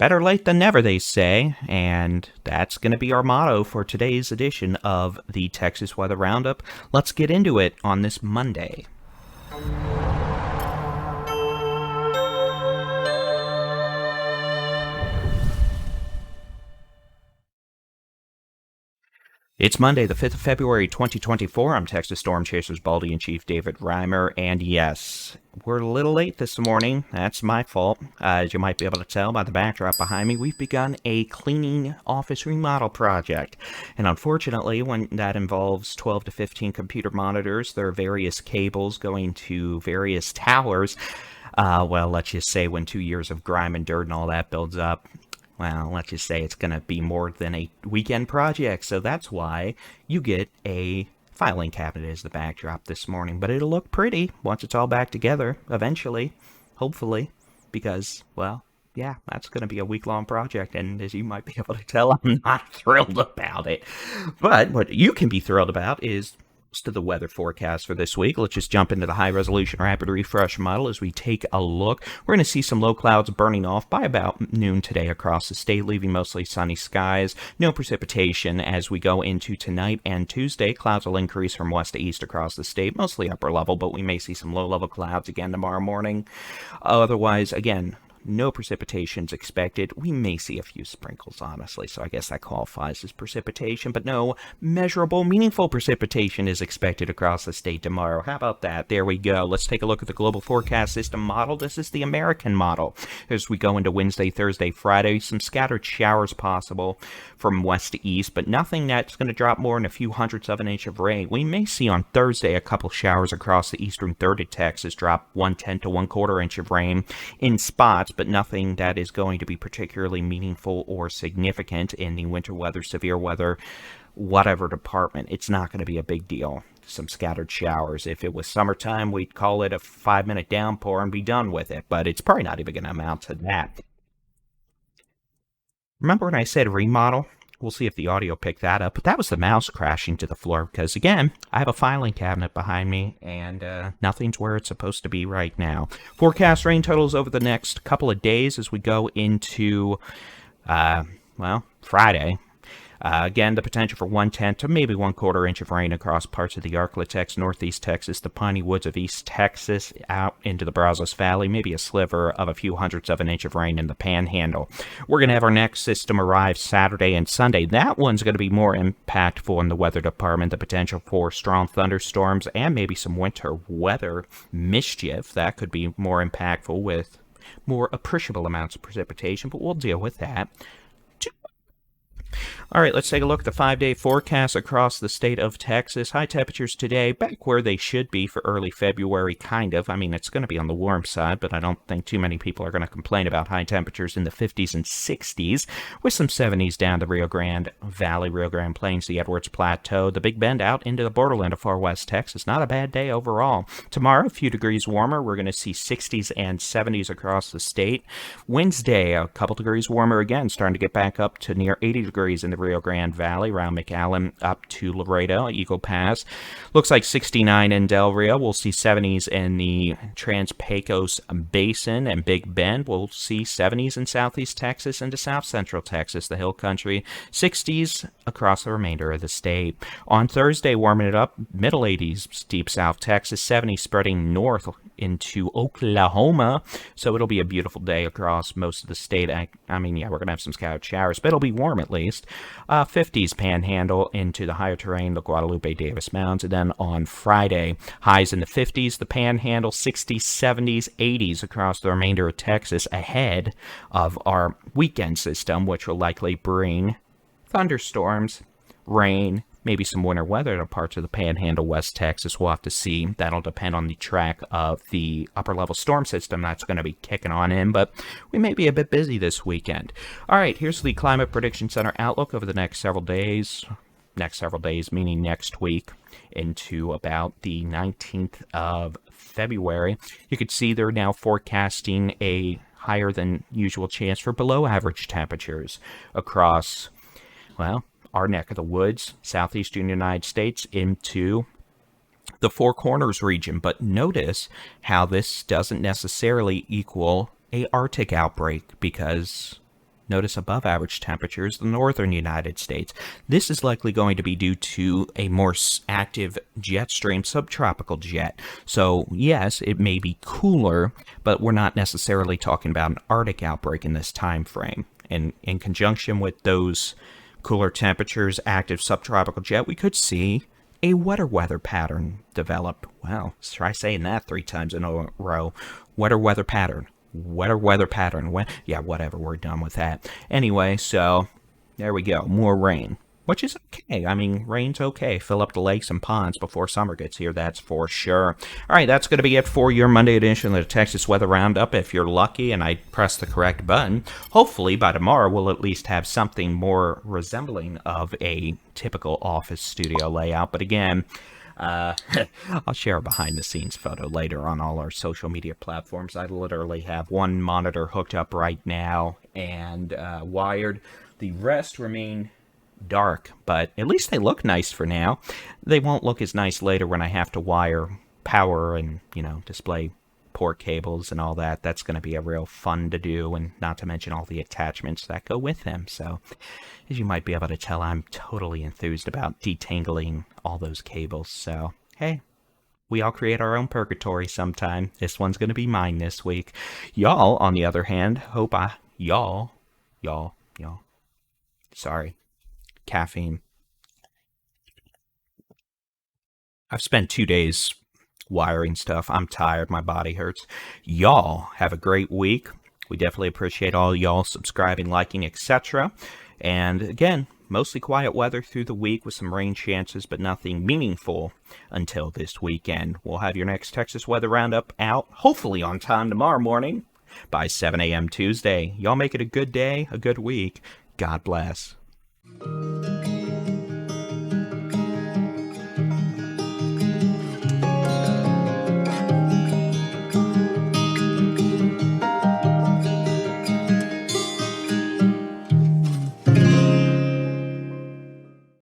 Better late than never, they say, and that's going to be our motto for today's edition of the Texas Weather Roundup. Let's get into it on this Monday. It's Monday, the 5th of February, 2024. I'm Texas Storm Chasers Baldy-in-Chief David Reimer, and yes, we're a little late this morning. That's my fault. As you might be able to tell by the backdrop behind me, we've begun a cleaning office remodel project. And unfortunately, when that involves 12 to 15 computer monitors, there are various cables going to various towers. Well, let's just say when 2 years of grime and dirt and all that builds up, well, let's just say it's going to be more than a weekend project, so that's why you get a filing cabinet as the backdrop this morning. But it'll look pretty once it's all back together, eventually, hopefully, because, well, yeah, that's going to be a week-long project, and as you might be able to tell, I'm not thrilled about it. But what you can be thrilled about is to the weather forecast for this week. Let's just jump into the high resolution rapid refresh model as we take a look. We're going to see some low clouds burning off by about noon today across the state, leaving mostly sunny skies. No precipitation as we go into tonight and Tuesday. Clouds will increase from west to east across the state, mostly upper level, but we may see some low level clouds again tomorrow morning. Otherwise, again, no precipitations expected. We may see a few sprinkles, honestly, so I guess that qualifies as precipitation, but no measurable, meaningful precipitation is expected across the state tomorrow. How about that? There we go. Let's take a look at the global forecast system model. This is the American model. As we go into Wednesday, Thursday, Friday, some scattered showers possible from west to east, but nothing that's going to drop more than a few hundredths of an inch of rain. We may see on Thursday a couple showers across the eastern third of Texas, drop 1/10 to 1/4 inch of rain in spots, but nothing that is going to be particularly meaningful or significant in the winter weather, severe weather, whatever department. It's not going to be a big deal. Some scattered showers. If it was summertime, we'd call it a 5-minute downpour and be done with it, but it's probably not even going to amount to that. Remember when I said remodel? We'll see if the audio picked that up, but that was the mouse crashing to the floor because, again, I have a filing cabinet behind me and nothing's where it's supposed to be right now. Forecast rain totals over the next couple of days as we go into, Friday. Again, the potential for 1/10 to maybe 1/4 inch of rain across parts of the Arklatex, northeast Texas, the piney woods of East Texas, out into the Brazos Valley, maybe a sliver of a few hundredths of an inch of rain in the Panhandle. We're going to have our next system arrive Saturday and Sunday. That one's going to be more impactful in the weather department, the potential for strong thunderstorms and maybe some winter weather mischief. That could be more impactful with more appreciable amounts of precipitation, but we'll deal with that. All right, let's take a look at the 5-day forecast across the state of Texas. High temperatures today, back where they should be for early February, kind of. I mean, it's going to be on the warm side, but I don't think too many people are going to complain about high temperatures in the 50s and 60s, with some 70s down the Rio Grande Valley, Rio Grande Plains, the Edwards Plateau, the Big Bend out into the borderland of far west Texas. Not a bad day overall. Tomorrow, a few degrees warmer. We're going to see 60s and 70s across the state. Wednesday, a couple degrees warmer again, starting to get back up to near 80 degrees in the Rio Grande Valley, around McAllen up to Laredo, Eagle Pass. Looks like 69 in Del Rio. We'll see 70s in the Trans-Pecos Basin and Big Bend. We'll see 70s in southeast Texas into south central Texas, the hill country. 60s across the remainder of the state. On Thursday, warming it up, middle 80s, deep south Texas, 70s spreading north into Oklahoma. So it'll be a beautiful day across most of the state. I mean, yeah, we're going to have some scattered showers, but it'll be warm at least. 50s Panhandle into the higher terrain, the Guadalupe Davis Mounds. And then on Friday, highs in the 50s, the Panhandle, 60s, 70s, 80s across the remainder of Texas ahead of our weekend system, which will likely bring thunderstorms, rain, maybe some winter weather to parts of the Panhandle, West Texas. We'll have to see. That'll depend on the track of the upper-level storm system that's going to be kicking on in, but we may be a bit busy this weekend. All right, here's the Climate Prediction Center outlook over the next several days. Next several days, meaning next week, into about the 19th of February. You could see they're now forecasting a higher than usual chance for below average temperatures across, well, our neck of the woods, southeastern United States, into the Four Corners region. But notice how this doesn't necessarily equal a Arctic outbreak, because notice above average temperatures in the northern United States. This is likely going to be due to a more active jet stream, subtropical jet. So yes, it may be cooler, but we're not necessarily talking about an Arctic outbreak in this time frame. And in conjunction with those cooler temperatures, active subtropical jet, we could see a wetter weather pattern develop. Well, try saying that 3 times in a row. Wetter weather pattern. Wetter weather pattern. Yeah, whatever. We're done with that. Anyway, so there we go. More rain, which is okay. I mean, rain's okay. Fill up the lakes and ponds before summer gets here. That's for sure. All right, that's going to be it for your Monday edition of the Texas Weather Roundup. If you're lucky and I press the correct button, hopefully by tomorrow we'll at least have something more resembling of a typical office studio layout. But again, I'll share a behind-the-scenes photo later on all our social media platforms. I literally have one monitor hooked up right now and wired. The rest remain dark, but at least they look nice for now. They won't look as nice later when I have to wire power and, display port cables and all that. That's going to be a real fun to do, and not to mention all the attachments that go with them. So, as you might be able to tell, I'm totally enthused about detangling all those cables. So, hey, we all create our own purgatory sometime. This one's going to be mine this week. Y'all, on the other hand, y'all, sorry, caffeine. I've spent 2 days wiring stuff. I'm tired. My body hurts. Y'all have a great week. We definitely appreciate all y'all subscribing, liking, etc. And again, mostly quiet weather through the week with some rain chances, but nothing meaningful until this weekend. We'll have your next Texas Weather Roundup out, hopefully on time tomorrow morning by 7 a.m. Tuesday. Y'all make it a good day, a good week. God bless.